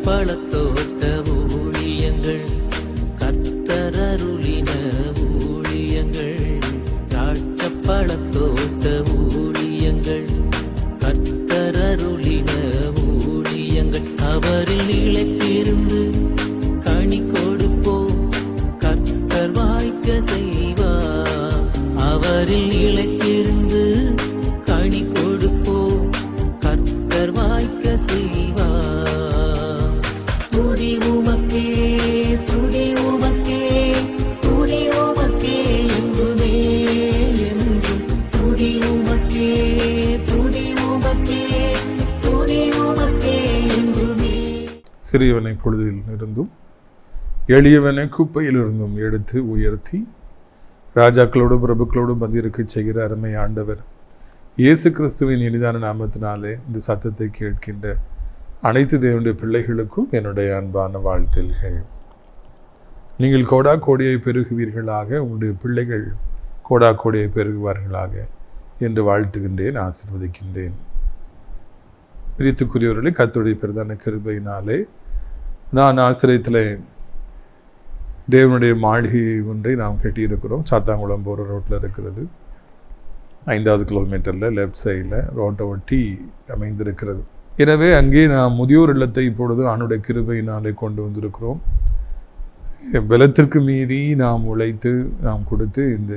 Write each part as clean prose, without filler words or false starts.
பழத்தோட்ட ஊழியங்கள், கர்த்தரருளின ஊழியங்கள். திராட்சை பழத்தோட்ட ஊழியங்கள், கர்த்தரருளின ஊழியங்கள். அவரில் நிலைத்திருந்து கனி கொடுப்போம், கர்த்தர் வாய்க்க செய்வார். அவரில் நிலைத்திருந்து கனி கொடுப்போம், கர்த்தர் வாய்க்க செய்வார். துதி உமக்கே, துதி உமக்கே, துதி உமக்கே என்றுமே என்றும். துதி உமக்கே, துதி உமக்கே, துதி உமக்கே என்றுமே. சிறியவனை பொழுதில் இருந்தும் எளியவனை குப்பையில் இருந்தும் எடுத்து உயர்த்தி ராஜாக்களோடும் பிரபுக்களோடும் வந்திருக்க செய்கிற அருமை ஆண்டவர் இயேசு கிறிஸ்துவின் இனிதான நாமத்தினாலே இந்த சத்தத்தை கேட்கின்ற அனைத்து தேவனுடைய பிள்ளைகளுக்கும் என்னுடைய அன்பான வாழ்த்துகள். நீங்கள் கோடா கோடியை பெருகுவீர்களாக, உங்களுடைய பிள்ளைகள் கோடா கோடியை பெருகுவார்களாக என்று வாழ்த்துகின்றேன், ஆசீர்வதிக்கின்றேன். பிரித்துக்குரியவர்களை கர்த்தருடைய பிரதான கிருபையினாலே நான் ஆசிரியத்தில் தேவனுடைய மாளிகை ஒன்றை நாம் கட்டியிருக்கிறோம். சாத்தாங்குளம் போகிற ரோட்டில் இருக்கிறது. 5வது கிலோமீட்டரில் லெஃப்ட் சைடில் ரோட்டை ஒட்டி அமைந்திருக்கிறது. எனவே அங்கே நாம் முதியோர் இல்லத்தை இப்பொழுது ஆணுடைய கிருபையினாலே கொண்டு வந்திருக்கிறோம். பலத்திற்கு மீறி நாம் உழைத்து நாம் கொடுத்து இந்த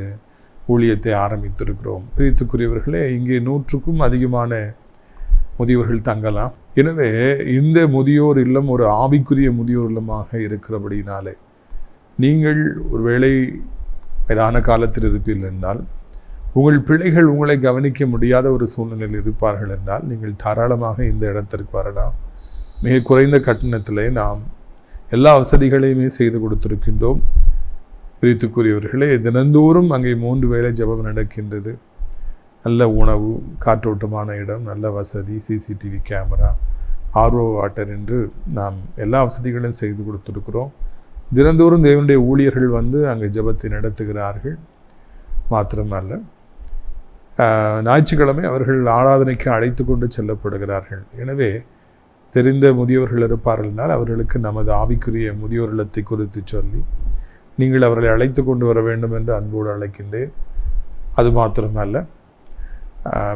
ஊழியத்தை ஆரம்பித்திருக்கிறோம். பிரித்துக்குரியவர்களே, இங்கே 100க்கும் அதிகமான முதியோர்கள் தங்கலாம். எனவே இந்த முதியோர் இல்லம் ஒரு ஆவிக்குரிய முதியோர் இல்லமாக இருக்கிறபடினாலே நீங்கள் ஒருவேளை வயதான காலத்தில் இருப்பீர்கள் என்றால், உங்கள் பிள்ளைகள் உங்களை கவனிக்க முடியாத ஒரு சூழ்நிலையில் இருப்பார்கள் என்றால், நீங்கள் தாராளமாக இந்த இடத்திற்கு வரலாம். மிக குறைந்த கட்டணத்திலே நாம் எல்லா வசதிகளையுமே செய்து கொடுத்திருக்கின்றோம். பிரித்துக்குரியவர்களே, தினந்தோறும் அங்கே 3 வேளை ஜெபம் நடக்கின்றது. நல்ல உணவு, காற்றோட்டமான இடம், நல்ல வசதி, சிசிடிவி கேமரா, ஆர்ஓ வாட்டர் என்று நாம் எல்லா வசதிகளையும் செய்து கொடுத்துருக்கிறோம். தினந்தோறும் தேவனுடைய ஊழியர்கள் வந்து அங்கே ஜெபத்தை நடத்துகிறார்கள். மாத்திரமல்ல, ஞாயிற்றுக்கிழமை அவர்கள் ஆராதனைக்கு அழைத்து கொண்டு செல்லப்படுகிறார்கள். எனவே தெரிந்த முதியோர்கள் இருப்பார்கள் என்றால் அவர்களுக்கு நமது ஆவிக்குரிய முதியோர் இல்லத்தை குறித்து சொல்லி நீங்கள் அவர்களை அழைத்து கொண்டு வர வேண்டும் என்று அன்போடு அழைக்கின்றேன். அது மாத்திரமல்ல,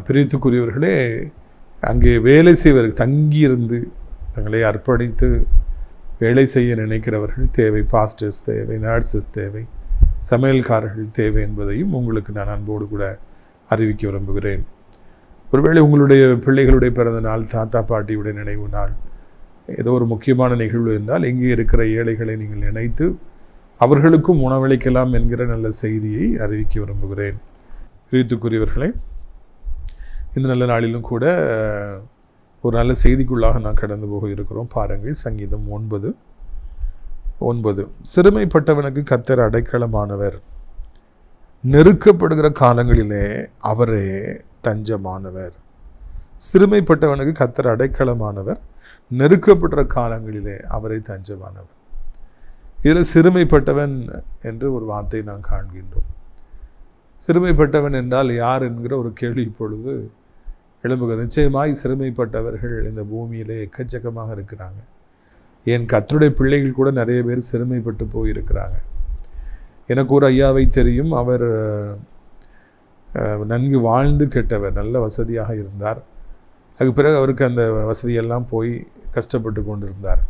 பிரித்துக்குரியவர்களே, அங்கே வேலை செய்வதற்கு தங்கியிருந்து தங்களை அர்ப்பணித்து வேலை செய்ய நினைக்கிறவர்கள் தேவை. பாஸ்டர்ஸ் தேவை, நர்சஸ் தேவை, சமையல்காரர்கள் தேவை என்பதையும் உங்களுக்கு நான் அன்போடு கூட அறிவிக்க விரும்புகிறேன். ஒருவேளை உங்களுடைய பிள்ளைகளுடைய பிறந்த நாள், தாத்தா பாட்டியுடைய நினைவு நாள், ஏதோ ஒரு முக்கியமான நிகழ்வு என்றால் இங்கே இருக்கிற ஏழைகளை நீங்கள் நினைத்து அவர்களுக்கும் உணவளிக்கலாம் என்கிற நல்ல செய்தியை அறிவிக்க விரும்புகிறேன். பிரித்துக்குரியவர்களே, இந்த நல்ல நாளிலும் கூட ஒரு நல்ல செய்திக்குள்ளாக நான் கடந்து போக இருக்கிறோம். பாருங்கள், சங்கீதம் 9:9. சிறுமைப்பட்டவனுக்கு கர்த்தர் அடைக்கலமானவர், நெருக்கப்படுகிற காலங்களிலே அவரே தஞ்சமானவர். சிறுமைப்பட்டவனுக்கு கர்த்தர் அடைக்கலமானவர், நெருக்கப்படுற காலங்களிலே அவரை தஞ்சமானவர். இதில் சிறுமைப்பட்டவன் என்று ஒரு வார்த்தை நாம் காண்கின்றோம். சிறுமைப்பட்டவன் என்றால் யார் என்கிற ஒரு கேள்வி இப்பொழுது எழும்புகிறது. நிச்சயமாய் சிறுமைப்பட்டவர்கள் இந்த பூமியிலே எக்கச்சக்கமாக இருக்கிறாங்க. என் கர்த்தருடைய பிள்ளைகள் கூட நிறைய பேர் சிறுமைப்பட்டு போயிருக்கிறாங்க. எனக்கு ஒரு ஐயாவை தெரியும். அவர் நன்கு வாழ்ந்து கெட்டவர், நல்ல வசதியாக இருந்தார். அதுக்கு பிறகு அவருக்கு அந்த வசதியெல்லாம் போய் கஷ்டப்பட்டு கொண்டிருந்தார்.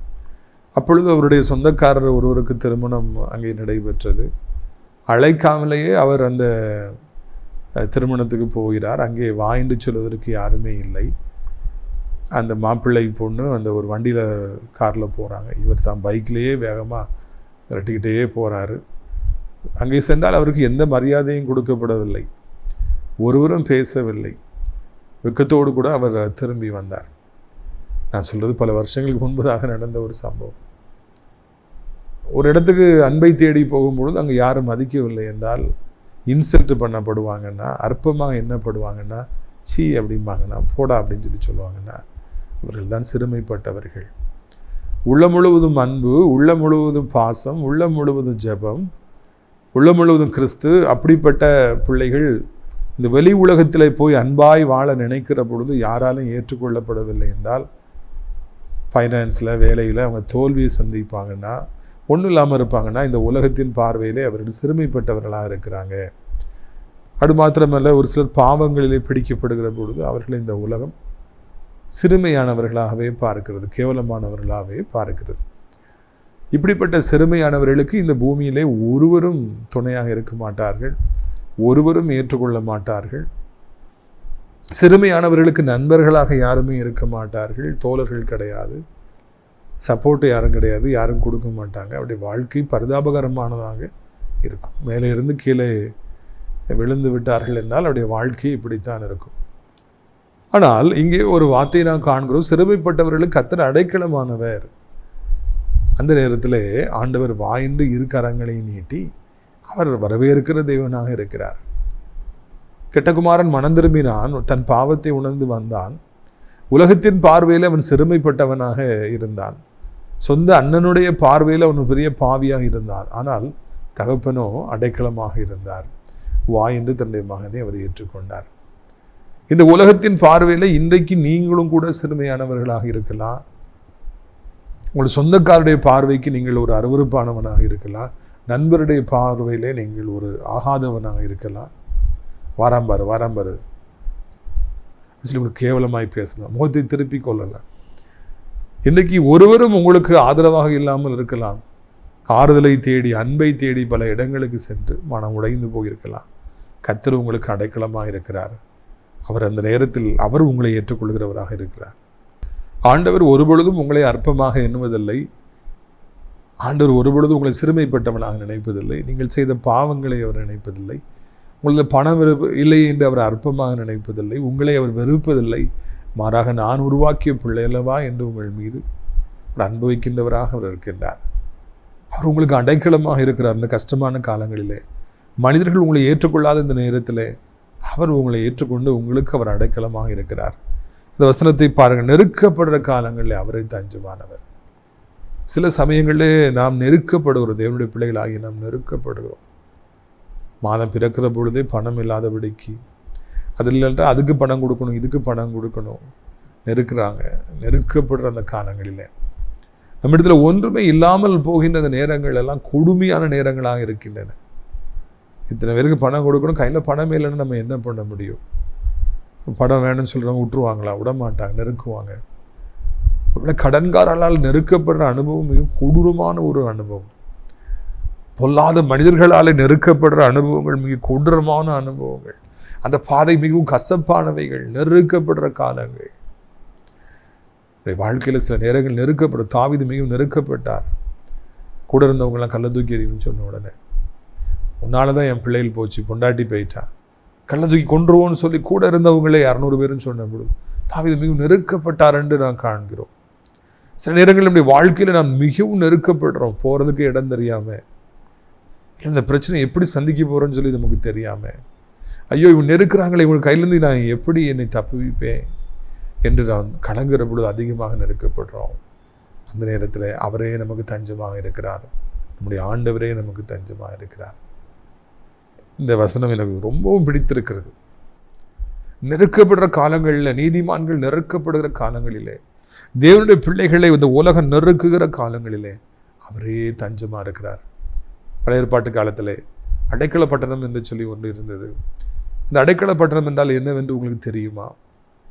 அப்பொழுது அவருடைய சொந்தக்காரர் ஒருவருக்கு திருமணம் அங்கே நடைபெற்றது. அழைக்காமலேயே அவர் அந்த திருமணத்துக்கு போகிறார். அங்கே வாய்ந்து சொல்வதற்கு யாருமே இல்லை. அந்த மாப்பிள்ளை பொண்ணு அந்த ஒரு வண்டியில் காரில் போகிறாங்க. இவர் தான் பைக்லேயே வேகமாக விரட்டிக்கிட்டே போகிறாரு. அங்கே சென்றால் அவருக்கு எந்த மரியாதையும் கொடுக்கப்படவில்லை, ஒருவரும் பேசவில்லை. வெக்கத்தோடு கூட அவர் திரும்பி வந்தார். நான் சொல்கிறது பல வருஷங்களுக்கு முன்பதாக நடந்த ஒரு சம்பவம். ஒரு இடத்துக்கு அன்பை தேடி போகும்பொழுது அங்கே யாரும் மதிக்கவில்லை என்றால் இன்சல்ட் பண்ணப்படுவாங்கன்னா, அற்பமாக என்னப்படுவாங்கன்னா, சீ அப்படிம்பாங்கன்னா, போடா அப்படின்னு சொல்லுவாங்கன்னா, அவர்கள் தான் சிறுமைப்பட்டவர்கள். உள்ளம் முழுவதும் அன்பு, உள்ளம் முழுவதும் பாசம், உள்ளம் முழுவதும் ஜெபம், உள்ளம் முழுவதும் கிறிஸ்து, அப்படிப்பட்ட பிள்ளைகள் இந்த வெளி உலகத்தில் போய் அன்பாய் வாழ நினைக்கிற பொழுது யாராலும் ஏற்றுக்கொள்ளப்படவில்லை என்றால் ஃபைனான்ஸில் வேலையில் அவங்க தோல்வியை சந்திப்பாங்கன்னா, ஒன்றும் இல்லாமல் இருப்பாங்கன்னா, இந்த உலகத்தின் பார்வையிலே அவர்கள் சிறுமைப்பட்டவர்களாக இருக்கிறாங்க. அது மாத்திரமல்ல, ஒரு சிலர் பாவங்களிலே பிடிக்கப்படுகிற பொழுது அவர்களை இந்த உலகம் சிறுமையானவர்களாகவே பார்க்கிறது, கேவலமானவர்களாகவே பார்க்கிறது. இப்படிப்பட்ட சிறுமையானவர்களுக்கு இந்த பூமியிலே ஒருவரும் துணையாக இருக்க மாட்டார்கள், ஒருவரும் ஏற்றுக்கொள்ள மாட்டார்கள். சிறுமையானவர்களுக்கு நண்பர்களாக யாருமே இருக்க மாட்டார்கள், தோழர்கள் கிடையாது, சப்போர்ட் யாரும் கிடையாது, யாரும் கொடுக்க மாட்டாங்க. அப்படி வாழ்க்கை பரிதாபகரமானதாக இருக்கும். மேலே இருந்து கீழே விழுந்து விட்டார்கள் என்றால் அவருடைய வாழ்க்கை இப்படித்தான் இருக்கும். ஆனால் இங்கே ஒரு வார்த்தையை நாம் காண்கிறோம், சிறுமைப்பட்டவர்களுக்கு கர்த்தர் அடைக்கலமானவர். அந்த நேரத்தில் ஆண்டவர் வாயின்று இரு கரங்களை நீட்டி அவர் வரவேற்கிற தேவனாக இருக்கிறார். கெட்டகுமாரன் மனம் திரும்பினான், தன் பாவத்தை உணர்ந்து வந்தான். உலகத்தின் பார்வையில் அவன் சிறுமைப்பட்டவனாக இருந்தான். சொந்த அண்ணனுடைய பார்வையில் அவன் பெரிய பாவியாக இருந்தான். ஆனால் தகப்பனோ அடைக்கலமாக இருந்தார். வாயின்று தன்னுடைய மகனை அவர் ஏற்றுக்கொண்டார். இந்த உலகத்தின் பார்வையில் இன்றைக்கு நீங்களும் கூட சிறுமையானவர்களாக இருக்கலாம். உங்கள் சொந்தக்காரருடைய பார்வைக்கு நீங்கள் ஒரு அருவருப்பானவனாக இருக்கலாம். நண்பருடைய பார்வையிலே நீங்கள் ஒரு ஆகாதவனாக இருக்கலாம். வாராம்பாரு சொல்லி ஒரு கேவலமாய் பேசலாம், முகத்தை திருப்பி கொள்ளலாம். இன்றைக்கு ஒருவரும் உங்களுக்கு ஆதரவாக இல்லாமல் இருக்கலாம். ஆறுதலை தேடி, அன்பை தேடி பல இடங்களுக்கு சென்று மனம் உடைந்து போயிருக்கலாம். கர்த்தர் உங்களுக்கு அடைக்கலமாக இருக்கிறார். அவர் அந்த நேரத்தில் அவர் உங்களை ஏற்றுக்கொள்கிறவராக இருக்கிறார். ஆண்டவர் ஒருபொழுதும் உங்களை அற்பமாக எண்ணுவதில்லை. ஆண்டவர் ஒருபொழுதும் உங்களை சிறுமைப்பட்டவனாக நினைப்பதில்லை. நீங்கள் செய்த பாவங்களை அவர் நினைப்பதில்லை. உங்களது பணம் இல்லை என்று அவர் அற்பமாக நினைப்பதில்லை. உங்களை அவர் வெறுப்பதில்லை. மாறாக நான் உருவாக்கிய பிள்ளை அல்லவா என்று உங்கள் மீது ஒரு அன்பு வைக்கின்றவராக அவர் இருக்கின்றார். அவர் உங்களுக்கு அடைக்கலமாக இருக்கிறார். இந்த கஷ்டமான காலங்களிலே மனிதர்கள் உங்களை ஏற்றுக்கொள்ளாத இந்த நேரத்தில் அவர் உங்களை ஏற்றுக்கொண்டு உங்களுக்கு அவர் அடைக்கலமாக இருக்கிறார். இந்த வசனத்தை பாருங்கள், நெருக்கப்படுற காலங்களில் அவரை தஞ்சமானவர். சில சமயங்களிலே நாம் நெருக்கப்படுகிறோம், தேவனுடைய பிள்ளைகளாகி நாம் நெருக்கப்படுகிறோம். மாதம் பிறக்கிற பொழுதே பணம் இல்லாதபடிக்கு, அது இல்லைன்னா அதுக்கு பணம் கொடுக்கணும், இதுக்கு பணம் கொடுக்கணும், நெருக்கப்படுற அந்த காலங்களில் நம்மிடத்தில் ஒன்றுமே இல்லாமல் போகின்ற அந்த நேரங்கள் எல்லாம் கொடுமையான நேரங்களாக இருக்கின்றன. இத்தனை பேருக்கு பணம் கொடுக்கணும், கையில் பணமே இல்லைன்னு நம்ம என்ன பண்ண முடியும்? பணம் வேணும்னு சொல்கிறவங்க விட்டுருவாங்களா? விட மாட்டாங்க, நெருக்குவாங்க. கடன்காரர்களால் நெருக்கப்படுற அனுபவம் மிகவும் கொடூரமான ஒரு அனுபவம். பொல்லாத மனிதர்களால் நெருக்கப்படுற அனுபவங்கள் மிக கொடூரமான அனுபவங்கள். அந்த பாதை மிகவும் கசப்பானவைகள், நெருக்கப்படுற காலங்கள். வாழ்க்கையில் சில நேரங்கள் நெருக்கப்படும். தாவீது மிகவும் நெருக்கப்பட்டார். கூட இருந்தவங்களாம் கள்ள தூக்கி எறியணும்னு சொன்ன உடனே, உன்னால தான் என் பிள்ளைகள் போச்சு, பொண்டாட்டி போயிட்டா, கள்ள தூக்கி கொன்றுவோன்னு சொல்லி கூட இருந்தவங்களே 600 பேருன்னு சொன்ன பொழுது தாவீது மிகவும் நெருக்கப்பட்டார் என்று நான் காண்கிறோம். சில நேரங்கள் நம்முடைய வாழ்க்கையில் நாம் மிகவும் நெருக்கப்படுறோம், போகிறதுக்கு இடம் தெரியாமல். இந்த பிரச்சனை எப்படி சந்திக்க போகிறோன்னு சொல்லி நமக்கு தெரியாமல், ஐயோ இவங்க நெருக்கிறாங்களே, இவங்க கையிலேருந்து நான் எப்படி என்னை தப்புவிப்பேன் என்று நான் கலங்குற பொழுது அதிகமாக நெருக்கப்படுறோம். அந்த நேரத்தில் அவரே நமக்கு தஞ்சமாக இருக்கிறார். நம்முடைய ஆண்டவரே நமக்கு தஞ்சமாக இருக்கிறார். இந்த வசனம் எனக்கு ரொம்பவும் பிடித்திருக்கிறது. நெருக்கப்படுற காலங்களில், நீதிமான்கள் நெருக்கப்படுகிற காலங்களிலே, தேவனுடைய பிள்ளைகளை இந்த உலகம் நெருக்குகிற காலங்களிலே அவரே தஞ்சமாக இருக்கிறார். பழைய ஏற்பாட்டு காலத்தில் அடைக்கல பட்டணம் என்று சொல்லி ஒன்று இருந்தது. இந்த அடைக்கல பட்டணம் என்றால் என்னவென்று உங்களுக்கு தெரியுமா?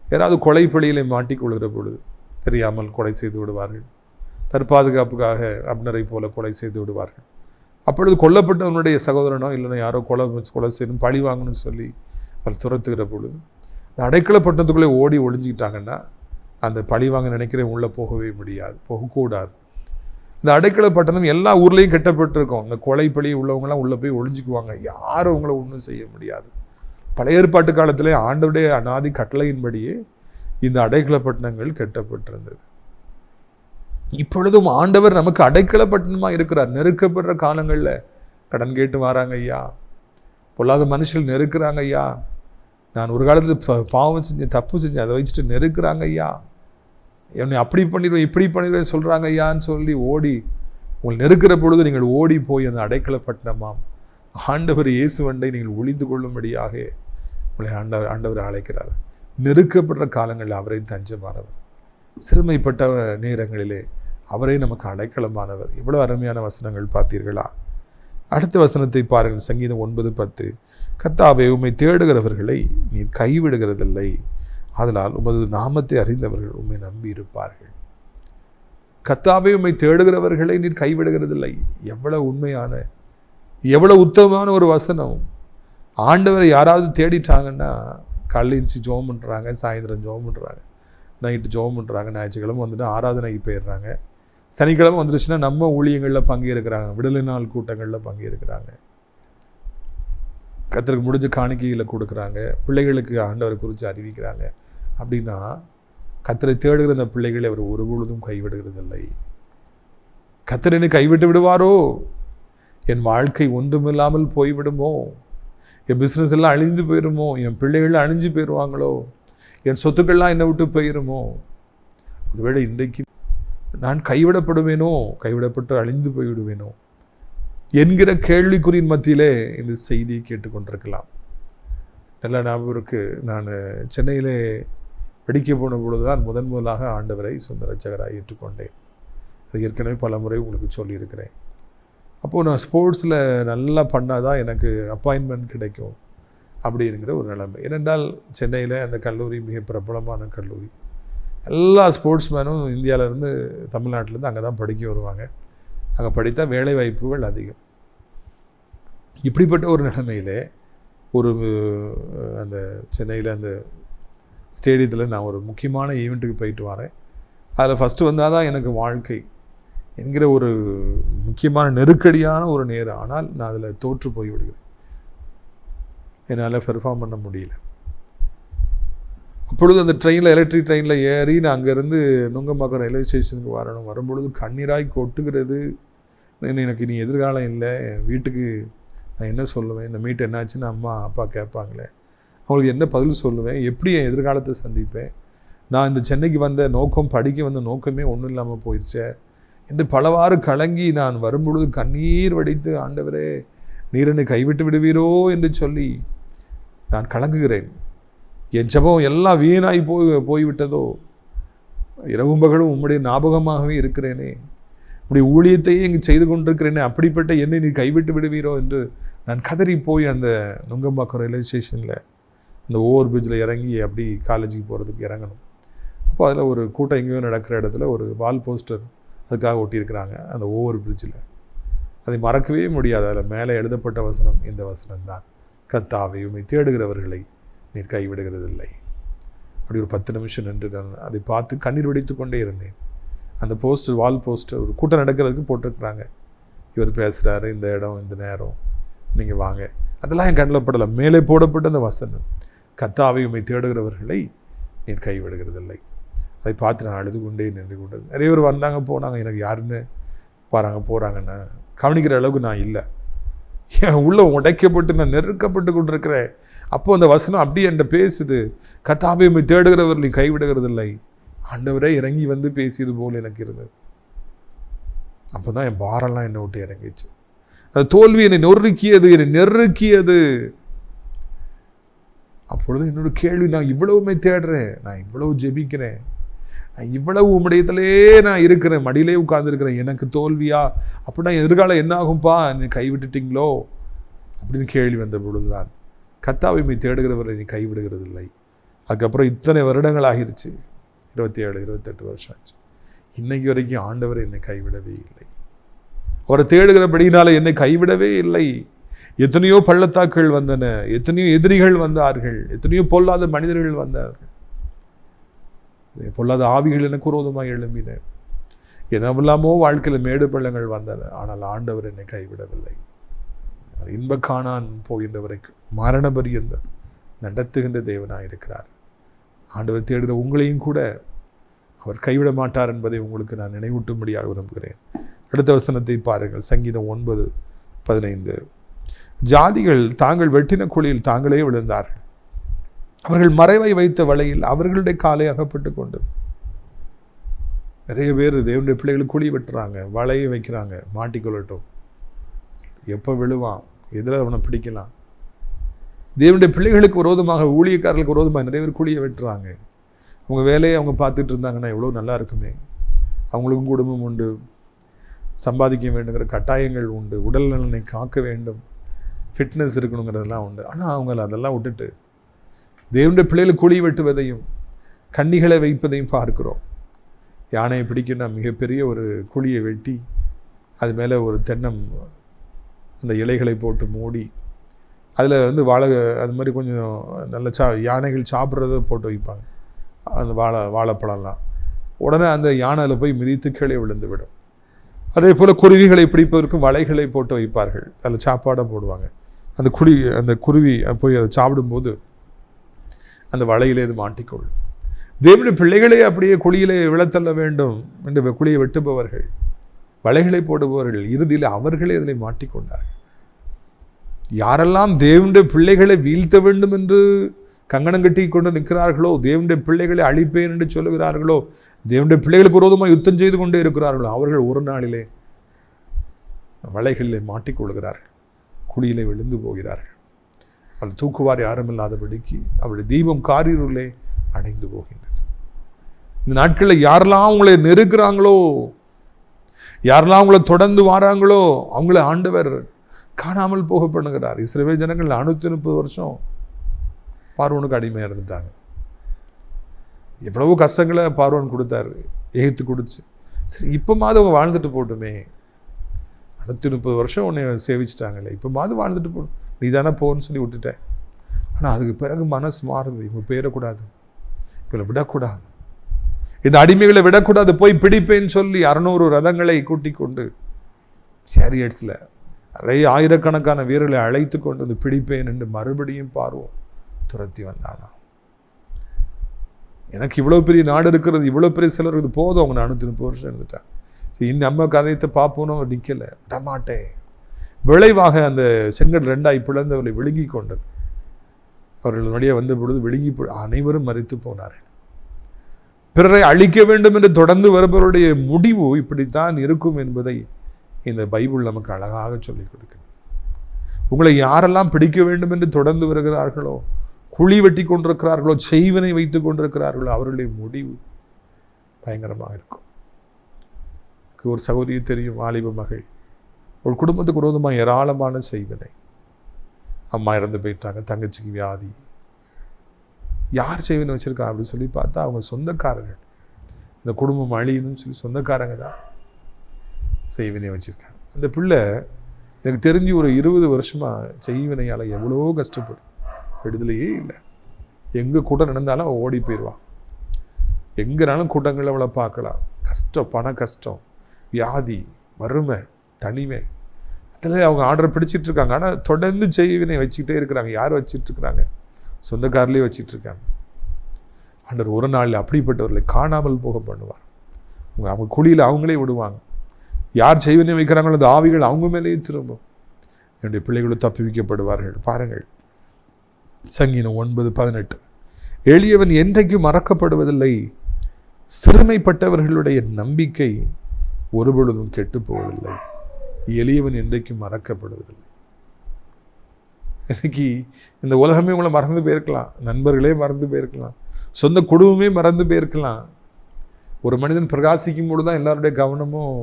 யாராவது கொலை பழியிலே மாட்டிக்கொள்கிற பொழுது தெரியாமல் கொலை செய்து விடுவார்கள். தற்பாதுகாப்புக்காக அப்னரை போல கொலை செய்து விடுவார்கள். அப்பொழுது கொல்லப்பட்டவனுடைய சகோதரனோ இல்லைன்னா யாரோ கொலை செய்யணும், பழி வாங்கணும்னு சொல்லி அவர் துரத்துகிற பொழுது இந்த அடைக்கல பட்டணத்துக்குள்ளே ஓடி ஒழிஞ்சிக்கிட்டாங்கன்னா அந்த பழி வாங்க நினைக்கிறேன் உள்ளே போகவே முடியாது, போகக்கூடாது. இந்த அடைக்கல பட்டணம் எல்லா ஊர்லேயும் கட்டப்பட்டிருக்கும். இந்த கொலை பழி உள்ளவங்களாம் உள்ளே போய் ஒழிஞ்சிக்குவாங்க, யாரும் அவங்கள ஒன்றும் செய்ய முடியாது. பழைய ஏற்பாட்டு காலத்திலே ஆண்டவருடைய அநாதி கட்டளையின்படியே இந்த அடைக்கல பட்டணங்கள் கட்டப்பட்டிருந்தது. இப்பொழுதும் ஆண்டவர் நமக்கு அடைக்கல பட்டணமாக இருக்கிறார். நெருக்கப்படுற காலங்களில் கடன் கேட்டு வராங்க ஐயா, பொல்லாத மனுஷர்கள் நெருக்கிறாங்க ஐயா, நான் ஒரு காலத்தில் பாவம் செஞ்சேன், தப்பு செஞ்சேன், அதை வச்சுட்டு நெருக்கிறாங்க ஐயா, என்னை அப்படி பண்ணிடுவேன் இப்படி பண்ணிடுவேன் சொல்கிறாங்க ஐயான்னு சொல்லி ஓடி உங்கள் நெருக்கிற பொழுது நீங்கள் ஓடி போய் அந்த அடைக்கல பட்டணமாம் ஆண்டவர் இயேசுவண்டை நீங்கள் ஒளிந்து கொள்ளும்படியாக உங்களை ஆண்டவர் அழைக்கிறார். நெருக்கப்படுற காலங்களில் அவரை தஞ்சமானவர். சிறுமைப்பட்ட நேரங்களிலே அவரே நமக்கு அடைக்கலமானவர். இவ்வளோ அருமையான வசனங்கள் பார்த்தீர்களா? அடுத்த வசனத்தை பாருங்கள். சங்கீதம் 9:10. கர்த்தாவே, உம்மை தேடுகிறவர்களை நீர் கைவிடுகிறதில்லை, அதனால் உமது நாமத்தை அறிந்தவர்கள் உம்மை நம்பி இருப்பார்கள். கர்த்தாவே, உம்மை தேடுகிறவர்களை நீர் கைவிடுகிறதில்லை. எவ்வளவு உண்மையான, எவ்வளவு உத்தமமான ஒரு வசனம். ஆண்டவரை யாராவது தேடிட்டாங்கன்னா கல்லிச்சு ஜோம் பண்ணுறாங்க, சாயந்தரம் ஜோம் பண்ணுறாங்க, நைட்டு ஜோம் பண்ணுறாங்க, ஞாயிற்றுக்கிழமை வந்துட்டு ஆராதனைக்கு போயிடுறாங்க, சனிக்கிழமை வந்துடுச்சுன்னா நம்ம ஊழியங்களில் பங்கேற்கிறாங்க, விடுதலை நாள் கூட்டங்களில் பங்கேற்கிறாங்க, கர்த்தருக்கு முடிஞ்ச காணிக்கைகளை கொடுக்குறாங்க, பிள்ளைகளுக்கு ஆண்டவரை குறித்து அறிவிக்கிறாங்க. அப்படின்னா கர்த்தரை தேடுகிற அந்த பிள்ளைகளை அவர் ஒருபொழுதும் கைவிடுகிறதில்லை. கர்த்தர் என்னை கைவிட்டு விடுவாரோ, என் வாழ்க்கை ஒன்றுமில்லாமல் போய்விடுமோ, என் பிஸ்னஸ் எல்லாம் அழிந்து போயிடுமோ, என் பிள்ளைகள் அழிஞ்சு போயிடுவாங்களோ, என் சொத்துக்கள்லாம் என்னை விட்டு போயிடுமோ, ஒருவேளை இன்றைக்கு நான் கைவிடப்படுவேனோ, கைவிடப்பட்டு அழிந்து போய்விடுவேனோ என்கிற கேள்விக்குறியின் மத்தியிலே இந்த செய்தியை கேட்டுக்கொண்டிருக்கலாம். நல்ல ஞாபகம் இருக்கு, நான் சென்னையிலே படிக்க போன பொழுது தான் முதலாக ஆண்டவரை சொந்த ரட்சகராக ஏற்றுக்கொண்டேன். அது ஏற்கனவே பல முறை உங்களுக்கு சொல்லியிருக்கிறேன். அப்போது நான் ஸ்போர்ட்ஸில் நல்லா பண்ணால் தான் எனக்கு அப்பாயின்மெண்ட் கிடைக்கும் அப்படிங்கிற ஒரு நிலைமை. ஏனென்றால் சென்னையில் அந்த கல்லூரி மிக பிரபலமான கல்லூரி. எல்லா ஸ்போர்ட்ஸ்மேனும் இந்தியாவிலேருந்து, தமிழ்நாட்டிலேருந்து அங்கே தான் படிக்க வருவாங்க. அங்கே படித்தா வேலை வாய்ப்புகள் அதிகம். இப்படிப்பட்ட ஒரு நிலைமையில் அந்த சென்னையில் அந்த ஸ்டேடியத்தில் நான் ஒரு முக்கியமான ஈவெண்ட்டுக்கு போயிட்டு வரேன். அதில் ஃபஸ்ட்டு வந்தால் தான் எனக்கு வாழ்க்கை என்கிற ஒரு முக்கியமான நெருக்கடியான ஒரு நேரம். ஆனால் நான் அதில் தோற்று போய் விடுகிறேன், என்னால் பெர்ஃபார்ம் பண்ண முடியல. அப்பொழுது அந்த ட்ரெயினில், எலக்ட்ரிக் ட்ரெயினில் ஏறி நான் அங்கேருந்து நுங்கம்பாக்கம் ரயில்வே ஸ்டேஷனுக்கு வரும்பொழுது கண்ணீராய் கொட்டுகிறது. எனக்கு இனி எதிர்காலம் இல்லை, வீட்டுக்கு நான் என்ன சொல்லுவேன், இந்த மீட் என்னாச்சுன்னு அம்மா அப்பா கேட்பாங்களே, அவங்களுக்கு என்ன பதில் சொல்லுவேன், எப்படி என் எதிர்காலத்தை சந்திப்பேன், நான் இந்த சென்னைக்கு வந்த நோக்கம், படிக்க வந்த நோக்கமே ஒன்றும் இல்லாமல் போயிடுச்சே என்று பலவாறு கலங்கி நான் வரும்பொழுது கண்ணீர் வடித்து, ஆண்டவரே நீர் என்னை கைவிட்டு விடுவீரோ என்று சொல்லி நான் கலங்குகிறேன். என் ஜெபம் எல்லாம் வீணாய் போய்விட்டதோ, இரவும் பகலும் உம்முடைய ஞாபகமாகவே இருக்கிறேனே, உம்முடைய ஊழியத்தையே இங்கு செய்து கொண்டிருக்கிறேனே, அப்படிப்பட்ட என்னை நீ கைவிட்டு விடுவீரோ என்று நான் கதறி போய் அந்த நுங்கம்பாக்கம் ரயில்வே ஸ்டேஷனில் அந்த ஓவர் பிரிட்ஜில் இறங்கி அப்படி காலேஜுக்கு போகிறதுக்கு இறங்கணும். அப்போ அதில் ஒரு கூட்டம் எங்கேயோ நடக்கிற இடத்துல ஒரு வால் போஸ்டர் அதுக்காக ஒட்டியிருக்கிறாங்க அந்த ஓவர் பிரிட்ஜில். அதை மறக்கவே முடியாது. அதில் மேலே எழுதப்பட்ட வசனம் இந்த வசனம்தான், கர்த்தாவே உம்மை தேடுகிறவர்களை நீர் கைவிடுகிறதில்லை. அப்படி ஒரு 10 நிமிஷம் நின்று நான் அதை பார்த்து கண்ணீர் வடித்து கொண்டே இருந்தேன். அந்த போஸ்டர், வால் போஸ்டர், ஒரு கூட்டம் நடக்கிறதுக்கு போட்டிருக்கிறாங்க. இவர் பேசுகிறாரு, இந்த இடம், இந்த நேரம், நீங்கள் வாங்க. அதெல்லாம் என் கண்ணில் படலை. மேலே போடப்பட்ட அந்த வசனம், கர்த்தாவே உம்மை தேடுகிறவர்களை நீர் கைவிடுகிறதில்லை. அதை பார்த்து நான் அழுது கொண்டே நின்று கொண்டது. நிறைய பேர் வந்தாங்க போனாங்க, எனக்கு யாருன்னு வராங்க போகிறாங்கன்னு கவனிக்கிற அளவுக்கு நான் இல்லை. என் உள்ள உடைக்கப்பட்டு நான் நெருக்கப்பட்டு கொண்டிருக்கிறேன். அப்போது அந்த வசனம் அப்படியே என்கிட்ட பேசுது, கர்த்தாவே உம்மை தேடுகிறவர்களை கைவிடுகிறதில்லை. ஆண்டவரே இறங்கி வந்து பேசியது போல் எனக்கு இருந்தது. அப்போ தான் என் பாரெல்லாம் என்னை விட்டு இறங்கிச்சு. அது தோல்வி என்னை நொறுக்கியது, என்னை நெருக்கியது. அப்பொழுது என்னோட கேள்வி, நான் இவ்வளவுமே தேடுறேன், நான் இவ்வளவு ஜெபிக்கிறேன், நான் இவ்வளவு உம்முடையத்திலே நான் இருக்கிறேன், மடியிலே உட்கார்ந்துருக்கிறேன், எனக்கு தோல்வியா? அப்படின்னா எதிர்காலம் என்ன ஆகும்பா, என்னை கைவிட்டுட்டீங்களோ அப்படின்னு கேள்வி வந்த பொழுதுதான், கர்த்தாவை உம்மை தேடுகிறவரை நீ கைவிடுகிறதில்லை. அதுக்கப்புறம் இத்தனை வருடங்கள் ஆகிருச்சு, 27, 28 வருஷம் ஆச்சு. இன்னைக்கு வரைக்கும் ஆண்டவர் என்னை கைவிடவே இல்லை. அவரை தேடுகிறபடினால என்னை கைவிடவே இல்லை. எத்தனையோ பள்ளத்தாக்கள் வந்தன, எத்தனையோ எதிரிகள் வந்தார்கள், எத்தனையோ பொல்லாத மனிதர்கள் வந்தார்கள், பொல்லாத ஆவிகள் எனக்கு விரோதமாக எழும்பின, என்னவெல்லாமோ வாழ்க்கையில் மேடு பள்ளங்கள் வந்தன. ஆனால் ஆண்டவர் என்னை கைவிடவில்லை. இன்ப காணான் போகின்ற வரைக்கும் மரண பரியந்த நடத்துகின்ற தேவனாக இருக்கிறார். ஆண்டவர் தேடுகிற உங்களையும் கூட அவர் கைவிட மாட்டார் என்பதை உங்களுக்கு நான் நினைவூட்டும்படியாக விரும்புகிறேன். அடுத்த வசனத்தை பாருங்கள். சங்கீதம் 9:15. ஜாதிகள் தாங்கள் வெட்டின குழியில் தாங்களே விழுந்தார்கள், அவர்கள் மறைவை வைத்த வலையில் அவர்களுடைய காலை அகப்பட்டு கொண்டு. நிறைய பேர் தேவனுடைய பிள்ளைகளுக்கு குழி வெட்டுறாங்க, வலையை வைக்கிறாங்க, மாட்டிக்கொள்ளட்டும், எப்போ விழுவான், எதிராக அவனை பிடிக்கலாம். தேவனுடைய பிள்ளைகளுக்கு விரோதமாக, ஊழியக்காரர்களுக்கு விரோதமாக நிறைய பேர் குழியை வெட்டுறாங்க. அவங்க வேலையை அவங்க பார்த்துட்டு இருந்தாங்கன்னா எவ்வளோ நல்லா இருக்குமே. அவங்களுக்கும் குடும்பம் உண்டு, சம்பாதிக்க வேண்டுங்கிற கட்டாயங்கள் உண்டு, உடல் நலனை காக்க வேண்டும், ஃபிட்னஸ் இருக்கணுங்கிறதெல்லாம் உண்டு. ஆனால் அவங்க அதெல்லாம் விட்டுட்டு தேவனுடைய பிள்ளைகளுக்கு குழி வெட்டுவதையும் கன்னிகளை வைப்பதையும் பார்க்கிறோம். யானையை பிடிக்கின்ற மிகப்பெரிய ஒரு குழியை வெட்டி அது மேலே ஒரு தென்னம் அந்த இலைகளை போட்டு மூடி அதில் வாழை அது மாதிரி கொஞ்சம் நல்ல யானைகள் சாப்பிட்றத போட்டு வைப்பாங்க. அந்த வாழைப்பழம்லாம் உடனே அந்த யானை அதில் போய் மிதித்து கீழே விழுந்து விடும். அதே போல் குருவிகளை பிடிப்பதற்கு வலைகளை போட்டு வைப்பார்கள், அதில் சாப்பாடை போடுவாங்க. அந்த குருவி போய் அதை சாப்பிடும்போது அந்த வலையிலே இது மாட்டிக்கொள்ளும். தேவனுடைய பிள்ளைகளே அப்படியே குழியிலே விழத்தள்ள வேண்டும் என்று குழியை வெட்டுபவர்கள், வலைகளை போடுபவர்கள், இறுதியில் அவர்களே அதில் மாட்டிக்கொண்டார்கள். யாரெல்லாம் தேவனுடைய பிள்ளைகளை வீழ்த்த வேண்டும் என்று கங்கணம் கட்டி கொண்டு நிற்கிறார்களோ, தேவனுடைய பிள்ளைகளை அழிப்பேன் என்று சொல்லுகிறார்களோ, தேவனுடைய பிள்ளைகளுக்கு விரோதமாக யுத்தம் செய்து கொண்டே இருக்கிறார்களோ, அவர்கள் ஒரு நாளிலே வலைகளிலே மாட்டிக்கொள்கிறார்கள், குழியிலே விழுந்து போகிறார்கள். அவள் தூக்குவார் யாரும் இல்லாதபடிக்கு அவளுடைய தீபம் காரிருளே அடைந்து போகின்றது. இந்த நாட்களில் யாரெல்லாம் அவங்களை நெருக்கிறாங்களோ, யாரெல்லாம் அவங்கள தொடர்ந்து வாராங்களோ, அவங்கள ஆண்டவர் காணாமல் போக பண்ணுகிறார். இஸ்ரவேல் ஜனங்கள் 430 வருஷம் பார்வோனுக்கு அடிமையாக இருந்துட்டாங்க. எவ்வளவோ கஷ்டங்களை பார்வோன் கொடுத்தாரு, எகிப்து கொடுத்து. சரி, இப்போமாவது அவங்க வாழ்ந்துட்டு போட்டுமே, 430 வருஷம் உன்னை சேவிச்சிட்டாங்களே, இப்போமாவது வாழ்ந்துட்டு போடும், நீ தானே போன்னு சொல்லி விட்டுட்டேன். ஆனால் அதுக்கு பிறகு மனசு மாறுது, இவங்க போயிடக்கூடாது, இவங்களை விடக்கூடாது, இந்த அடிமைகளை விடக்கூடாது, போய் பிடிப்பேன்னு சொல்லி 600 ரதங்களை கூட்டிக் கொண்டு சேரியட்ஸில் ஆயிரக்கணக்கான வீரர்களை அழைத்து கொண்டு வந்து பிடிப்பேன் என்று மறுபடியும் பார்வோம் துரத்தி வந்தானா. எனக்கு இவ்வளோ பெரிய நாடு இருக்கிறது, இவ்வளோ பெரிய சிலர் இது போதும், அவங்க 430 வருஷம் இருந்துட்டாங்க. சரி, நம்ம கதையத்தை பார்ப்போன்னு நிற்கலை, விடமாட்டேன். விளைவாக அந்த செங்கல் 2ஆய் பிளந்தவர்களை விழுங்கி கொண்டது. அவர்கள் வழியாக வந்த பொழுது விழுங்கி அனைவரும் மரித்து போனார்கள். பிறரை அழிக்க வேண்டும் என்று தொடர்ந்து வருபவருடைய முடிவு இப்படித்தான் இருக்கும் என்பதை இந்த பைபிள் நமக்கு அழகாக சொல்லிக் கொடுக்கிறது. உங்களை யாரெல்லாம் பிடிக்க வேண்டும் என்று தொடர்ந்து வருகிறார்களோ, குழி வெட்டி கொண்டிருக்கிறார்களோ, செய்வனை வைத்துக் கொண்டிருக்கிறார்களோ, அவர்களுடைய முடிவு பயங்கரமாக இருக்கும். ஒரு சகோதரி தெரியும், வாலிப மகள், ஒரு குடும்பத்துக்கு விரோதமாக ஏராளமான செய்வனை. அம்மா இறந்து போயிட்டாங்க, தங்கச்சிக்கு வியாதி, யார் செய்வனை வச்சுருக்கா அப்படின்னு சொல்லி பார்த்தா அவங்க சொந்தக்காரர்கள். இந்த குடும்பம் அழியணும்னு சொல்லி சொந்தக்காரங்க தான் செய்வினை வச்சுருக்காங்க. அந்த பிள்ளை எனக்கு தெரிஞ்சு ஒரு 20 வருஷமாக செய்வினையால் எவ்வளோ கஷ்டப்படும், விடுதலையே இல்லை. எங்கே கூட்டம் நடந்தாலும் அவள் ஓடி போயிடுவான், எங்கேனாலும் கூட்டங்களில் அவளை பார்க்கலாம். கஷ்டம், பண கஷ்டம், வியாதி, வறுமை, தனிமை, அதில் அவங்க ஆர்டர் பிடிச்சிட்ருக்காங்க. ஆனால் தொடர்ந்து செய்வினை வச்சுக்கிட்டே இருக்கிறாங்க. யார் வச்சிட்ருக்குறாங்க? சொந்தக்காரிலே வச்சிட்ருக்காங்க. ஆண்டவர் ஒரு நாளில் அப்படிப்பட்டவர்களை காணாமல் போக பண்ணுவார். அவங்க குழியில் அவங்களே விடுவாங்க. யார் செய்வினை வைக்கிறாங்களோ அந்த ஆவிகள் அவங்க மேலேயே திரும்பும். என்னுடைய பிள்ளைகளும் தப்பி வைக்கப்படுவார்கள். பாருங்கள், சங்கீதம் 9:18, எளியவன் என்றைக்கும் மறக்கப்படுவதில்லை, சிறுமைப்பட்டவர்களுடைய நம்பிக்கை ஒருபொழுதும் கெட்டு போவதில்லை. எளியவன் என்றைக்கும் மறக்கப்படுவதில்லை. இன்னைக்கு இந்த உலகமே உங்களை மறந்து போயிருக்கலாம், நண்பர்களே மறந்து போயிருக்கலாம், சொந்த குடும்பமே மறந்து போயிருக்கலாம். ஒரு மனிதன் பிரகாசிக்கும் பொழுது தான் எல்லாருடைய கவனமும்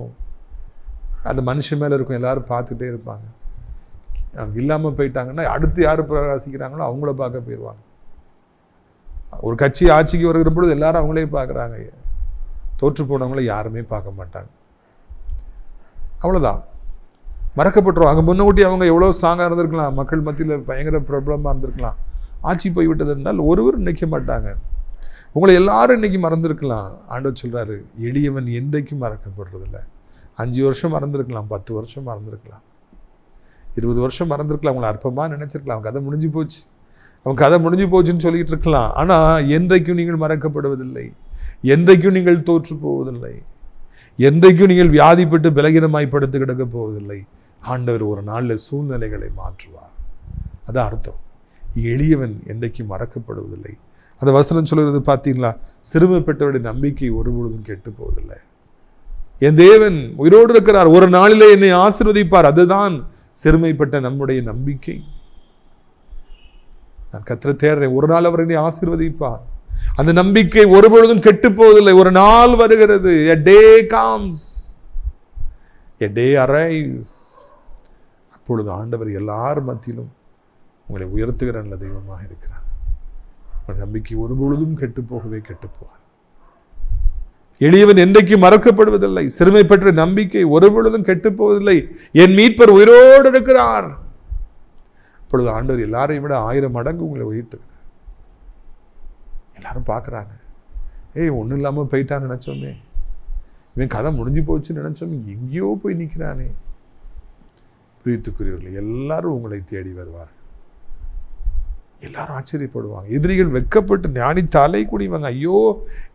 அந்த மனுஷன் மேலே இருக்கும். எல்லாரும் பார்த்துக்கிட்டே இருப்பாங்க. அவங்க இல்லாமல் போயிட்டாங்கன்னா அடுத்து யார் பிரகாசிக்கிறாங்களோ அவங்கள பார்க்க போயிடுவாங்க. ஒரு கட்சி ஆட்சிக்கு வருகிற பொழுது எல்லாரும் அவங்களே பார்க்குறாங்க, தோற்று போனவங்கள யாருமே பார்க்க மாட்டாங்க. அவ்வளோதான், மறக்கப்பட்டுரும். அங்கே முன்னூட்டி அவங்க எவ்வளோ ஸ்ட்ராங்காக இருந்திருக்கலாம், மக்கள் மத்தியில் பயங்கர பிரபலமாக இருந்திருக்கலாம். ஆட்சி போய்விட்டது என்றால் ஒருவர் நினைக்க மாட்டாங்க. உங்களை எல்லாரும் இன்னைக்கு மறந்துருக்கலாம். ஆண்டவர் சொல்கிறாரு, எளியவன் என்றைக்கும் மறக்கப்படுறதில்லை. 5 வருஷம் மறந்துருக்கலாம், 10 வருஷம் மறந்துருக்கலாம், 20 வருஷம் மறந்துருக்கலாம். அவங்களை அற்பமாக நினச்சிருக்கலாம். அவன் கதை முடிஞ்சு போச்சு, அவன் கதை முடிஞ்சு போச்சுன்னு சொல்லிட்டு இருக்கலாம். ஆனால் என்றைக்கும் நீங்கள் மறக்கப்படுவதில்லை, என்றைக்கும் நீங்கள் தோற்று போவதில்லை, என்றைக்கும் நீங்கள் வியாதிப்பட்டு பலகீனமாய் படுத்து கிடக்க போவதில்லை. ஆண்டவர் ஒரு நாளில் சூழ்நிலைகளை மாற்றுவார். அதான் அர்த்தம். எளியவன் என்றைக்கும் மறக்கப்படுவதில்லை. அந்த வசனம் சொல்கிறது பார்த்தீங்களா? சிறுமைப்பட்டவருடைய நம்பிக்கை ஒருபொழுதும் கெட்டு போவதில்லை. என் தேவன் உயிரோடு இருக்கிறார், ஒரு நாளிலே என்னை ஆசீர்வதிப்பார். அதுதான் சிறுமைப்பட்ட நம்முடைய நம்பிக்கை. நான் கர்த்தரை தேடுறேன், ஒரு நாள் அவர் என்னை ஆசீர்வதிப்பார். அந்த நம்பிக்கை ஒருபொழுதும் கெட்டு போவதில்லை. ஒரு நாள் வருகிறது, a day comes, a day arrives. அப்பொழுது ஆண்டவர் எல்லார் மத்தியிலும் உங்களை உயர்த்துகிற நல்ல தெய்வமாக இருக்கிறார். உங்கள் நம்பிக்கை ஒருபொழுதும் கெட்டு போகவே கெட்டு போக. எளியவன் என்றைக்கு மறக்கப்படுவதில்லை. சிறுமை பெற்ற நம்பிக்கை ஒருபொழுதும் கெட்டு போவதில்லை. என் மீட்பர் உயிரோடு இருக்கிறார். அப்பொழுது ஆண்டவர் எல்லாரையும் விட 1000 மடங்கு உங்களை உயர்த்துகிறார். எல்லாரும் பார்க்குறாங்க, ஒன்றும் இல்லாமல் போயிட்டான்னு நினச்சோமே, இவன் கதை முடிஞ்சு போச்சுன்னு நினச்சோமே, எங்கேயோ போய் நிற்கிறானே. பிரியத்துக்குரியவர்கள், எல்லாரும் உங்களை தேடி வருவார்கள். எல்லாரும் ஆச்சரியப்படுவாங்க. எதிரிகள் வெட்கப்பட்டு ஞானி தலை குனிவாங்க. ஐயோ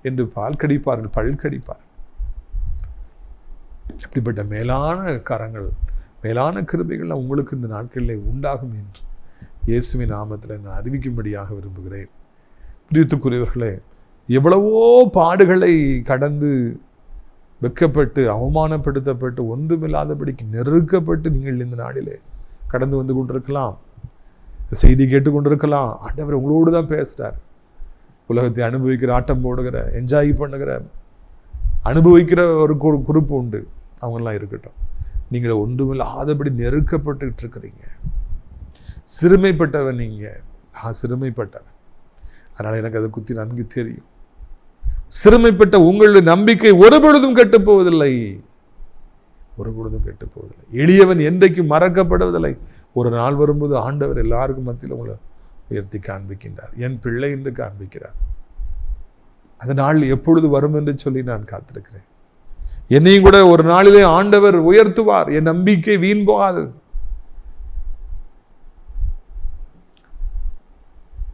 என்று பால் கடிப்பார்கள், பல் கடிப்பார்கள். அப்படிப்பட்ட மேலான கரங்கள், மேலான கிருபைகள் உங்களுக்கு இந்த நாட்களில் உண்டாகும் என்று இயேசுவின் நாமத்தில் நான் அறிவிக்கும்படியாக விரும்புகிறேன். பிரியத்துக்குரியவர்களே, எவ்வளவோ பாடுகளை கடந்து வெட்கப்பட்டு அவமானப்படுத்தப்பட்டு ஒன்றுமில்லாதபடிக்கு நெருக்கப்பட்டு நீங்கள் இந்த நாளிலே கடந்து வந்து கொண்டிருக்கலாம். செய்தி கேட்டுக்கொண்டிருக்கலாம். ஆண்டவர் உங்களோடு தான் பேசுகிறார். உலகத்தை அனுபவிக்கிற, ஆட்டம் போடுகிற, என்ஜாய் பண்ணுகிற, அனுபவிக்கிற ஒரு குரூப் உண்டு. அவங்கெல்லாம் இருக்கட்டும். நீங்கள் ஒன்றுமில்லாதபடி நெருக்கப்பட்டுக்கிட்டு இருக்கிறீங்க. சிறுமைப்பட்டவன் நீங்கள். நான் சிறுமைப்பட்டவன். அதனால் எனக்கு அதை குத்தி நன்கு தெரியும். சிறுமைப்பட்ட உங்களுடைய நம்பிக்கை ஒருபொழுதும் கெட்டுப்போவதில்லை. ஒருபொழுதும் கெட்டுப்போவதில்லை. எளியவன் என்றைக்கும் மறக்கப்படுவதில்லை. ஒரு நாள் வரும்போது ஆண்டவர் எல்லாருக்கும் மத்தியில் உங்களை உயர்த்தி காண்பிக்கின்றார். என் பிள்ளை என்று காண்பிக்கிறார். அந்த நாள் எப்பொழுது வரும் என்று சொல்லி நான் காத்திருக்கிறேன். என்னையும் கூட ஒரு நாளிலே ஆண்டவர் உயர்த்துவார். என் நம்பிக்கை வீண் போகாது.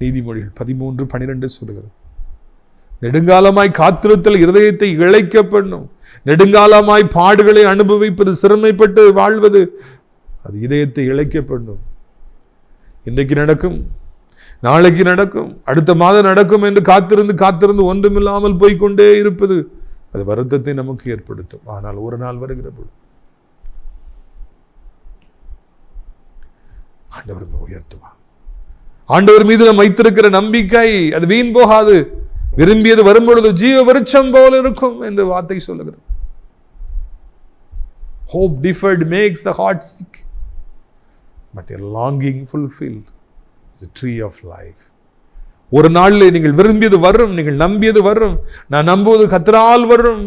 நீதிமொழிகள் 13:12 சொல்லுகிறது, நெடுங்காலமாய் காத்திருத்தல் இருதயத்தை இளைக்க பண்ணும். நெடுங்காலமாய் பாடுகளை அனுபவிப்பது, சிறுமைப்பட்டு வாழ்வது, அது இதயத்தை இளைக்க பண்ணும். இன்றைக்கு நடக்கும், நாளைக்கு நடக்கும், அடுத்த மாதம் நடக்கும் என்று காத்திருந்து ஒன்றுமில்லாமல் போய்கொண்டே இருப்பது அது வருத்தத்தை நமக்கு ஏற்படுத்தும். ஆனால் ஒரு நாள் வருகிற பொழுது ஆண்டவர் உயர்த்துவார். ஆண்டவர் மீது நாம் வைத்திருக்கிற நம்பிக்கை அது வீண் போகாது. விரும்பியது வரும்பொழுது ஜீவ விருட்சம் போல இருக்கும் என்று வார்த்தை சொல்லுகிறது. Hope deferred makes the heart sick, but a longing fulfilled is the tree of life. ஒரு நாளில் நீங்கள் விரும்பியது வரும், நீங்கள் நம்பியது வரும். நான் நம்புவது கர்த்தரால் வரும்.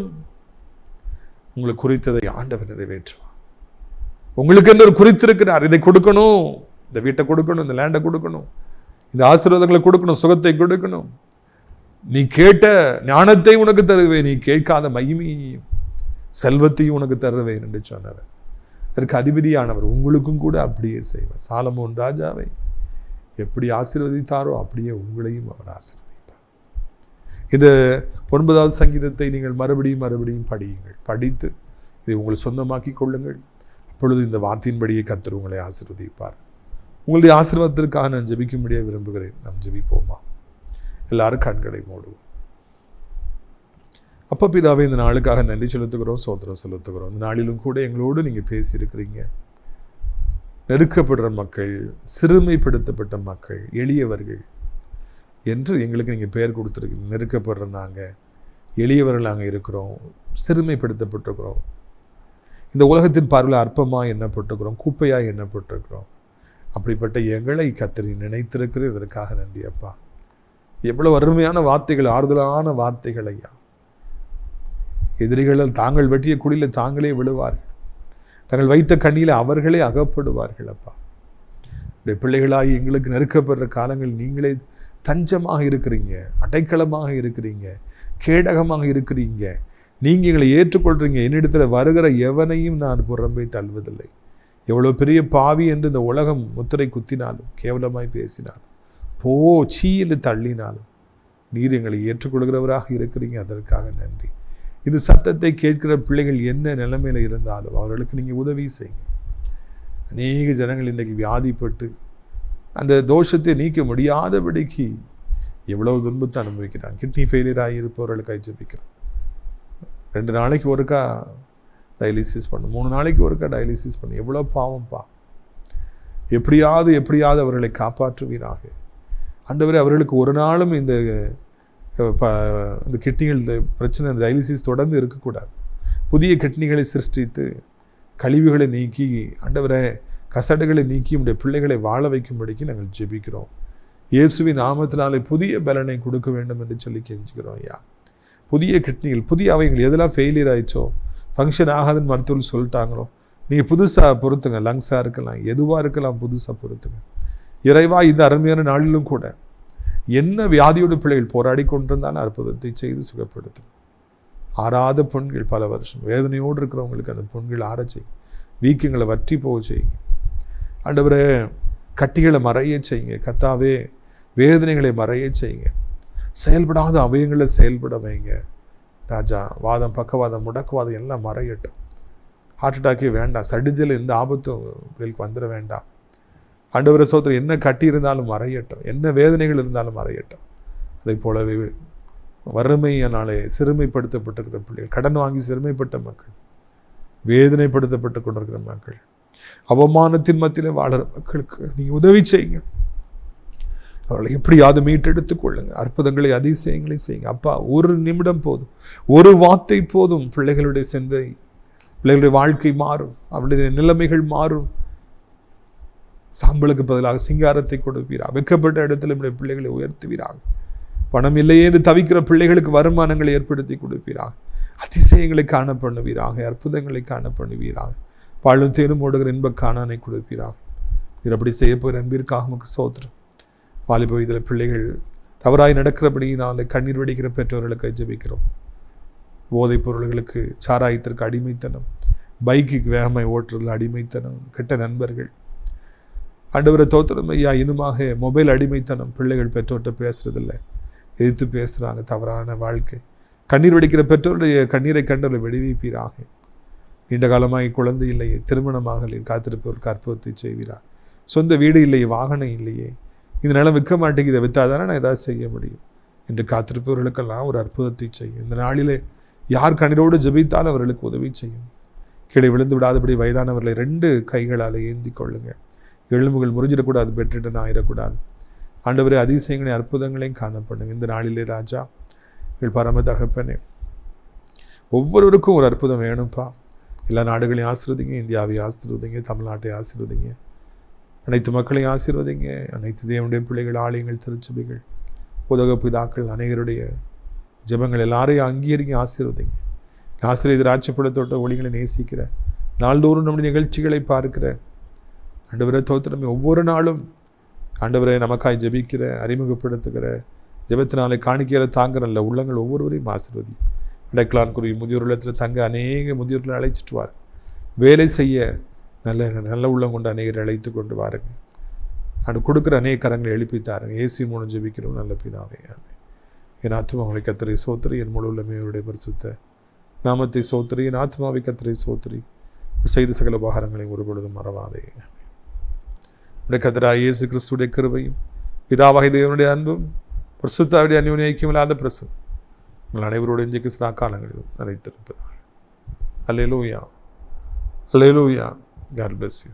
உங்களுக்கு குறித்ததை ஆண்டவர் நிறைவேற்றுவார். உங்களுக்கு என்று ஒரு குறித்திருக்கிறார். இதை கொடுக்கணும், இந்த வீட்டை கொடுக்கணும், இந்த லேண்டை கொடுக்கணும், இந்த ஆசீர்வாதங்களை கொடுக்கணும், சுகத்தை கொடுக்கணும். நீ கேட்ட ஞானத்தை உனக்கு தருவேன், நீ கேட்காத மகிமையையும் செல்வத்தையும் உனக்கு தருவேன் என்று சொன்னவர். அதற்கு அதிபதியானவர் உங்களுக்கும் கூட அப்படியே செய்வார். சாலமோன் ராஜாவை எப்படி ஆசீர்வதித்தாரோ அப்படியே உங்களையும் அவர் ஆசீர்வதிப்பார். இந்த 9வது சங்கீதத்தை நீங்கள் மறுபடியும் படியுங்கள். படித்து இதை உங்கள் சொந்தமாக்கி கொள்ளுங்கள். அப்பொழுது இந்த வார்த்தையின்படியே கர்த்தர் உங்களை ஆசீர்வதிப்பார். உங்களுடைய ஆசீர்வாதத்திற்காக நான் ஜெபிக்கும்படியாக விரும்புகிறேன். நாம் ஜெபிப்போமா? எல்லாரும் கண்களை மூடுவோம். அப்பா பிதாவே, இந்த நாளுக்காக நன்றி செலுத்துகிறோம், ஸ்தோத்திரம் செலுத்துகிறோம். இந்த நாளிலும் கூட எங்களோடு நீங்கள் பேசியிருக்கிறீங்க. நெருக்கப்படுற மக்கள், சிறுமைப்படுத்தப்பட்ட மக்கள், எளியவர்கள் என்று எங்களுக்கு நீங்கள் பெயர் கொடுத்துருக்கீங்க. நெருக்கப்படுற நாங்கள் எளியவர்கள் நாங்கள் இருக்கிறோம், சிறுமைப்படுத்தப்பட்டிருக்கிறோம். இந்த உலகத்தின் பார்வையில் அற்பமாக எண்ணப்பட்டிருக்கிறோம், குப்பையாக எண்ணப்பட்டிருக்கிறோம். அப்படிப்பட்ட எங்களை கர்த்தர் நினைத்திருக்கிற இதற்காக நன்றி அப்பா. எவ்வளவு அருமையான வார்த்தைகள், ஆறுதலான வார்த்தைகள் ஐயா. எதிரிகள் தாங்கள் வெட்டிய குழியில் தாங்களே விழுவார்கள், தங்கள் வைத்த கண்ணியில் அவர்களே அகப்படுவார்கள் அப்பா. உடைய பிள்ளைகளாகி எங்களுக்கு நெருக்கப்படுற காலங்கள் நீங்களே தஞ்சமாக இருக்கிறீங்க, அடைக்கலமாக இருக்கிறீங்க, கேடகமாக இருக்கிறீங்க. நீங்கள் எங்களை ஏற்றுக்கொள்கிறீங்க. என்னிடத்தில் வருகிற எவனையும் நான் புறம்பே தள்ளுவதில்லை. எவ்வளோ பெரிய பாவி என்று இந்த உலகம் முத்திரை குத்தினாலும், கேவலமாய் பேசினாலும், சீ என்று தள்ளினாலும் நீர் எங்களை ஏற்றுக்கொள்கிறவராக இருக்கிறீங்க. அதற்காக நன்றி. இது சத்தத்தை கேட்கிற பிள்ளைகள் என்ன நிலைமையில் இருந்தாலும் அவர்களுக்கு நீங்கள் உதவி செய்யுங்க. அநேக ஜனங்கள் இன்றைக்கு வியாதிப்பட்டு அந்த தோஷத்தை நீக்க முடியாதபடிக்கு எவ்வளவு துன்பத்தை அனுபவிக்கிறாங்க. கிட்னி ஃபெயிலியர் ஆகியிருப்பவர்களுக்கு ஜெபிக்கிறோம். 2 நாளைக்கு ஒருக்கா டயாலிசிஸ் பண்ணும், 3 நாளைக்கு ஒருக்கா டயாலிசிஸ் பண்ணும். எவ்வளோ பாவம்ப்பா. எப்படியாவது அவர்களை காப்பாற்றுவீராக ஆண்டவரே. அவர்களுக்கு ஒரு நாளும் இந்த இந்த கிட்னிகள் பிரச்சனை, இந்த டயாலிசிஸ் தொடர்ந்து இருக்கக்கூடாது. புதிய கிட்னிகளை சிருஷ்டித்து கழிவுகளை நீக்கி ஆண்டவரே கசடுகளை நீக்கி உடைய பிள்ளைகளை வாழ வைக்கும்படிக்கு நாங்கள் ஜெபிக்கிறோம். இயேசுவின் நாமத்தினாலே புதிய பலனை கொடுக்க வேண்டும் என்று சொல்லி கெஞ்சுக்கிறோம் ஐயா. புதிய கிட்னிகள், புதிய அவயங்கள் எதெல்லாம் ஃபெயிலியர் ஆயிடுச்சோ, ஃபங்க்ஷன் ஆகாதுன்னு மருத்துவர்கள் சொல்லிட்டாங்களோ, நீங்கள் புதுசாக பொறுத்துங்க. லங்ஸாக இருக்கலாம், எதுவாக இருக்கலாம், புதுசாக பொறுத்துங்க. இறைவா, இந்த அருமையான நாளிலும் கூட என்ன வியாதியோட பிள்ளைகள் போராடி கொண்டிருந்தாலும் அற்புதத்தை செய்து சுகப்படுத்தும். ஆறாத புண்கள், பல வருஷம் வேதனையோடு இருக்கிறவங்களுக்கு அந்த புண்கள் ஆற செய்யுங்க. வீக்கங்களை வற்றி போக செய்யுங்க. ஆண்டவரே, கட்டிகளை மறைய செய்யுங்க. கர்த்தாவே, வேதனைகளை மறைய செய்யுங்க. செயல்படாத அவயங்களை செயல்பட வைங்க ராஜா. வாதம், பக்கவாதம், முடக்குவாதம் எல்லாம் மறையட்டும். ஹார்ட் அட்டாக்கே வேண்டாம். சடுதியில் எந்த ஆபத்தும் உங்களுக்கு வந்துட வேண்டாம். ஆண்டவரே சோத்திரம், என்ன கட்டி இருந்தாலும் மறையட்டும், என்ன வேதனைகள் இருந்தாலும் மறையட்டும். அதை போலவே வறுமையினாலே சிறுமைப்படுத்தப்பட்டிருக்கிற பிள்ளைகள், கடன் வாங்கி சிறுமைப்பட்ட மக்கள், வேதனைப்படுத்தப்பட்டு கொண்டிருக்கிற மக்கள், அவமானத்தின் மத்தியில் வாழற மக்களுக்கு நீங்கள் உதவி செய்யுங்க. அவர்களை எப்படியாவது மீட்டெடுத்துக் கொள்ளுங்க. அற்புதங்களை, அதிசயங்களை செய்யுங்க அப்பா. ஒரு நிமிடம் போதும், ஒரு வார்த்தை போதும், பிள்ளைகளுடைய சிந்தை, பிள்ளைகளுடைய வாழ்க்கை மாறும், அவளுடைய நிலைமைகள் மாறும். சாம்பலுக்கு பதிலாக சிங்காரத்தை கொடுப்பீராக. வெக்கப்பட்ட இடத்துல நம்முடைய பிள்ளைகளை உயர்த்துவீராக. பணம் இல்லையே என்று தவிக்கிற பிள்ளைகளுக்கு வருமானங்களை ஏற்படுத்தி கொடுப்பீராக. அதிசயங்களை காண பண்ணுவீராக. அற்புதங்களை காண பண்ணுவீராக. பாலும் தேனும் ஓடுகிற இன்ப காணானை கொடுப்பீராக. இது அப்படி செய்ய போகிற அன்பிற்காக நமக்கு சோத்திரம். வாலிப வயதில் பிள்ளைகள் தவறாய் நடக்கிறபடியினாலே கண்ணீர் வெடிக்கிற பெற்றோர்களுக்கு ஜெபிக்கிறோம். போதைப் பொருள்களுக்கு, சாராயத்திற்கு அடிமைத்தனம், பைக்குக்கு வேகமாய் ஓட்டுறதுல அடிமைத்தனம், கெட்ட நண்பர்கள், ஆண்டவரை தோத்திரம் ஐயா. இன்னுமாக மொபைல் அடிமைத்தனம், பிள்ளைகள் பெற்றோர்கிட்ட பேசுறதில்லை, எதிர்த்து பேசுகிறாங்க, தவறான வாழ்க்கை. கண்ணீர் வெடிக்கிற பெற்றோருடைய கண்ணீரை கண்டவர்களை வெடிவிப்பீராக. நீண்ட காலமாக குழந்தை இல்லையே, திருமணமாக காத்திருப்பவருக்கு அற்புதத்தை செய்வீராக. சொந்த வீடு இல்லையே, வாகனம் இல்லையே, இந்த நிலம் விற்க மாட்டேங்குது, இதை விற்றாதானே நான் ஏதாவது செய்ய முடியும் என்று காத்திருப்பவர்களுக்கெல்லாம் ஒரு அற்புதத்தை செய்யும். இந்த நாளிலே யார் கண்ணீரோடு ஜெபித்தாலும் அவர்களுக்கு உதவி செய்யும். கீழே விழுந்து விடாதபடி வயதானவர்களை 2 கைகளால் ஏந்தி கொள்ளுங்க. எலும்புகள் முறிஞ்சிடக்கூடாது, பெற்றுடன் ஆயிடக்கூடாது. ஆண்டவரே, அதிசயங்களையும் அற்புதங்களையும் காணப்படுங்க இந்த நாளிலே ராஜா. எங்கள் பரம தகப்பனே, ஒவ்வொருவருக்கும் ஒரு அற்புதம் வேணும்ப்பா. எல்லா நாடுகளையும் ஆசீர்வதிங்க, இந்தியாவை ஆசீர்வதிங்க, தமிழ்நாட்டை ஆசீர்வதிங்க, அனைத்து மக்களையும் ஆசீர்வதிங்க. அனைத்து தேவனுடைய பிள்ளைகள், ஆலயங்கள், திருச்சபைகள், உதக பிதாக்கள் அனைவருடைய ஜெபங்கள் எல்லாரையும் அங்கீகரிங்க, ஆசீர்வதிங்க. ஆசிரியர் ஆட்சிப்படத்தோட்ட ஒளிகளை நேசிக்கிற, நாள்தோறும் நம்முடைய நிகழ்ச்சிகளை பார்க்கிற ஆண்டவரை தோத்திரமே, ஒவ்வொரு நாளும் ஆண்டவரை நமக்காய் ஜெபிக்கிற, அறிமுகப்படுத்துகிற, ஜெபத்தினாலே காணிக்கையில தாங்கிற நல்ல உள்ளங்கள் ஒவ்வொருவரையும் ஆசீர்வதி. இடைக்கலான்குரிய முதியோர் இல்லத்தில் தங்க அநேக முதியோர்களை அழைச்சிட்டு வாருங்க. வேலை செய்ய நல்ல உள்ளம் கொண்டு அநேகரை அழைத்து கொண்டு வாருங்க. அது கொடுக்குற அநேக கரங்களை எழுப்பித்தாருங்க. ஏசி மூலம் ஜெபிக்கிறோம் நல்ல பிதாவே. என் ஆத்மாவை கத்திரை சோத்திரி, என் முழு உள்ளமையுடைய பரிசுத்த நாமத்தை சோத்திரி, என் ஆத்மாவை கத்திரை சோத்திரி, செய்த சகல உபகாரங்களை ஒரு பொழுதும் மறவாதே. உடைய கர்த்தராகிய இயேசு கிறிஸ்துடைய கிருபையும், பிதாவாகிய தேவனுடைய அன்பும், பரிசுத்தாவிடைய அந்யோன்ய ஐக்கியமில்லாத பிரசன்னம் உங்கள் அனைவரோடு இன்றைக்கு சதா காலங்களிலும் நிலைத்திருப்பதாக. அல்லேலூயா, அல்லேலூயா. God bless you.